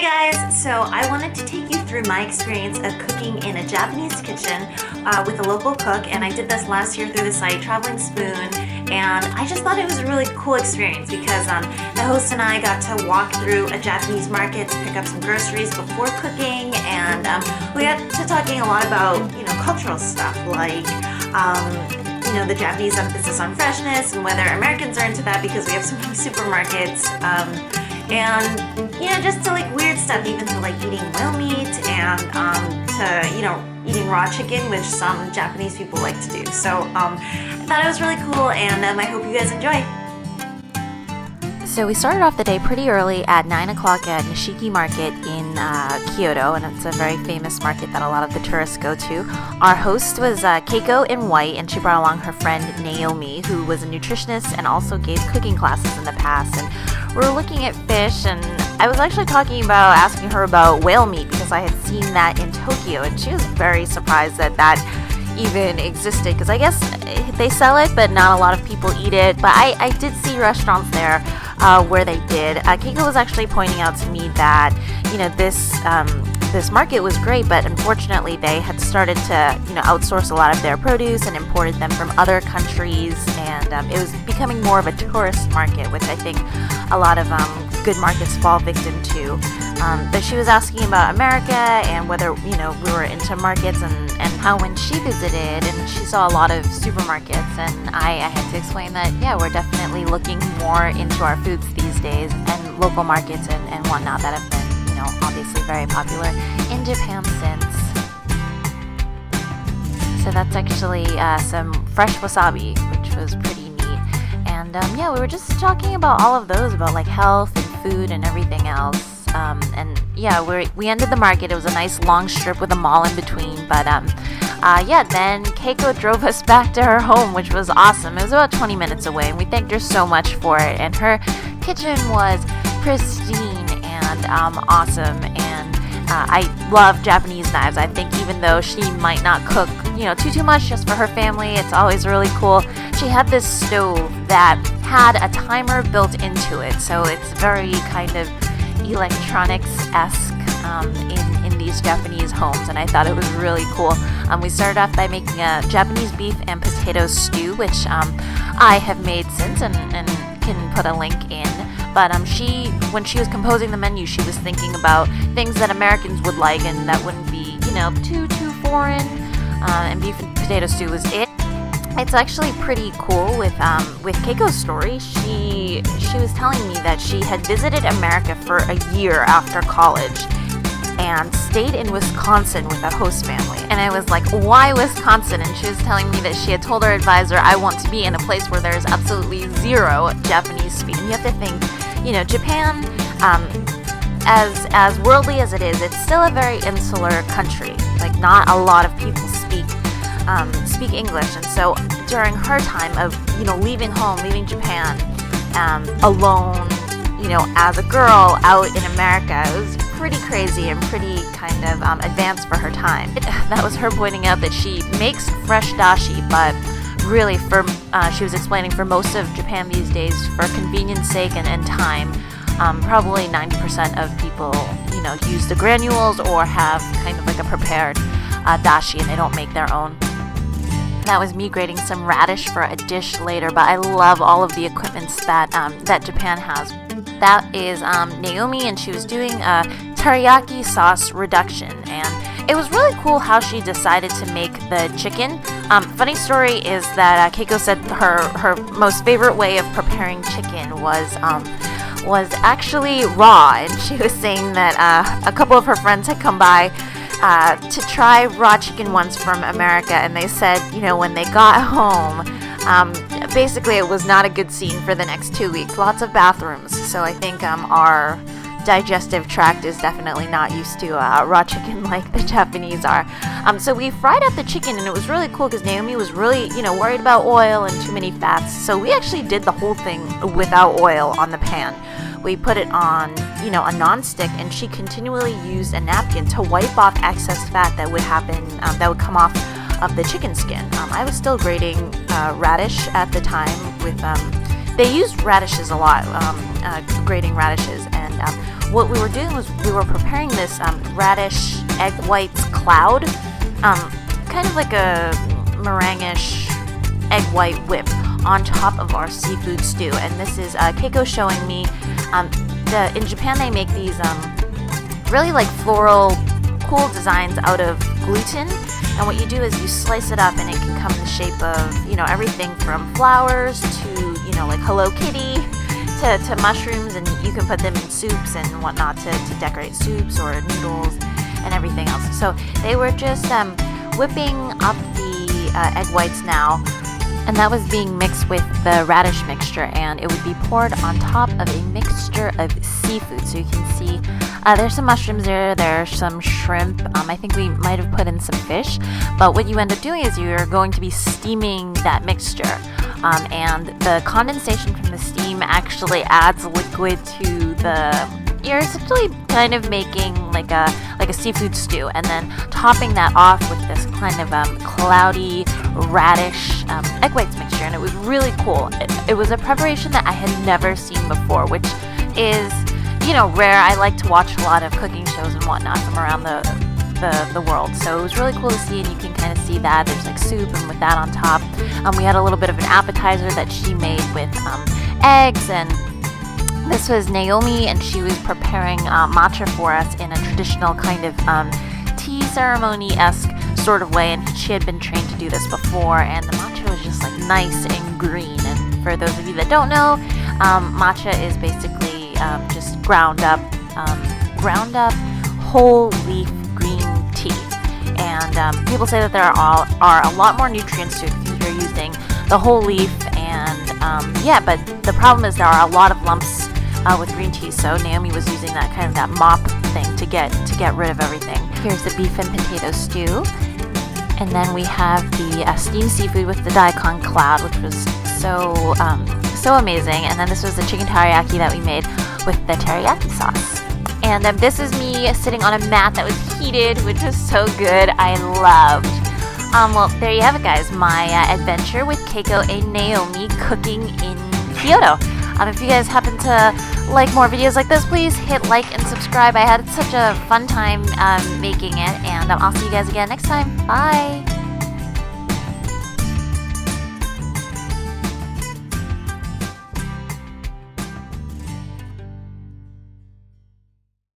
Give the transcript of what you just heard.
Hi guys! So I wanted to take you through my experience of cooking in a Japanese kitchen with a local cook, and I did this last year through the site Traveling Spoon, and I just thought it was a really cool experience because the host and I got to walk through a Japanese market to pick up some groceries before cooking, and we got to talking a lot about, cultural stuff like the Japanese emphasis on freshness and whether Americans are into that because we have so many supermarkets. And just to weird stuff, even to eating whale meat and to eating raw chicken, which some Japanese people like to do. So I thought it was really cool, and I hope you guys enjoy. So we started off the day pretty early at 9 o'clock at Nishiki Market in Kyoto, and it's a very famous market that a lot of the tourists go to. Our host was Keiko in white, and she brought along her friend Naiomi, who was a nutritionist and also gave cooking classes in the past. And we were looking at fish, and I was actually asking her about whale meat because I had seen that in Tokyo, and she was very surprised that even existed, because I guess they sell it but not a lot of people eat it, but I did see restaurants there where they did. Keiko was actually pointing out to me that this market was great, but unfortunately they had started to outsource a lot of their produce and imported them from other countries, and it was becoming more of a tourist market, which I think a lot of good markets fall victim to. But she was asking about America and whether we were into markets, and how when she visited and she saw a lot of supermarkets, and I had to explain that we're definitely looking more into our foods these days, and local markets and whatnot that have been obviously very popular in Japan since. So that's actually some fresh wasabi, which was pretty neat. And we were just talking about all of those, about health and food and everything else. We ended the market. It was a nice long strip with a mall in between, but then Keiko drove us back to her home, which was awesome. It was about 20 minutes away, and we thanked her so much for it. And her kitchen was pristine and awesome, and I love Japanese knives. I think even though she might not cook too much just for her family, it's always really cool. She had this stove that had a timer built into it, so it's very kind of electronics-esque in these Japanese homes, and I thought it was really cool. We started off by making a Japanese beef and potato stew, which I have made since and can put a link in. But when she was composing the menu, she was thinking about things that Americans would like and that wouldn't be too foreign. And beef and potato stew was it. It's actually pretty cool with Keiko's story. She was telling me that she had visited America for a year after college and stayed in Wisconsin with a host family. And I was like, why Wisconsin? And she was telling me that she had told her advisor, I want to be in a place where there's absolutely zero Japanese speak. And you have to think, Japan, as worldly as it is, it's still a very insular country. Not a lot of people speak English, and so during her time of leaving home, leaving Japan alone, as a girl out in America, it was pretty crazy and pretty kind of advanced for her time. That was her pointing out that she makes fresh dashi, but really she was explaining for most of Japan these days, for convenience sake and time, probably 90% of people use the granules or have kind of a prepared dashi, and they don't make their own. That was me grating some radish for a dish later, but I love all of the equipments that Japan has. That is Naomi, and she was doing a teriyaki sauce reduction, and it was really cool how she decided to make the chicken. Funny story is that Keiko said her most favorite way of preparing chicken was actually raw, and she was saying that a couple of her friends had come by to try raw chicken once from America, and they said, when they got home, basically it was not a good scene for the next 2 weeks. Lots of bathrooms, so I think our digestive tract is definitely not used to raw chicken like the Japanese are. So we fried up the chicken, and it was really cool because Naomi was really, worried about oil and too many fats, so we actually did the whole thing without oil on the pan. We put it on, a non-stick, and she continually used a napkin to wipe off excess fat that would happen, that would come off of the chicken skin. I was still grating radish at the time with they used radishes a lot, grating radishes, and what we were doing was we were preparing this radish egg whites cloud, kind of like a meringue-ish egg white whip on top of our seafood stew. And this is Keiko showing me, in Japan they make these really like floral, cool designs out of gluten. And what you do is you slice it up, and it can come in the shape of, you know, everything from flowers to, you know, like Hello Kitty to mushrooms, and you can put them in soups and whatnot to decorate soups or noodles and everything else. So they were just whipping up the egg whites now, and that was being mixed with the radish mixture, and it would be poured on top of a mixture of seafood. So you can see there's some mushrooms there's some shrimp, I think we might have put in some fish, but what you end up doing is you're going to be steaming that mixture, and the condensation from the steam actually adds liquid to you're essentially kind of making like a seafood stew, and then topping that off with this kind of cloudy radish egg whites mixture, and it was really cool. It was a preparation that I had never seen before, which is, you know, rare. I like to watch a lot of cooking shows and whatnot from around the world, so it was really cool to see, and you can kind of see that there's like soup, and with that on top, we had a little bit of an appetizer that she made with eggs, and this was Naomi, and she was preparing matcha for us in a traditional kind of tea ceremony-esque sort of way, and she had been trained to do this before, and the matcha was just like nice and green. And for those of you that don't know, matcha is basically just ground up whole leaf green tea, and people say that there are a lot more nutrients to it if you're using the whole leaf, and but the problem is there are a lot of lumps with green tea, so Naomi was using that mop thing to get rid of everything. Here's the beef and potato stew, and then we have the steamed seafood with the daikon cloud, which was so amazing. And then this was the chicken teriyaki that we made with the teriyaki sauce. And this is me sitting on a mat that was heated, which was so good. I loved. Well, there you have it, guys. My adventure with Keiko and Naiomi cooking in Kyoto. If you guys happen to like more videos like this, please hit like and subscribe. I had such a fun time making it, and I'll see you guys again next time. Bye!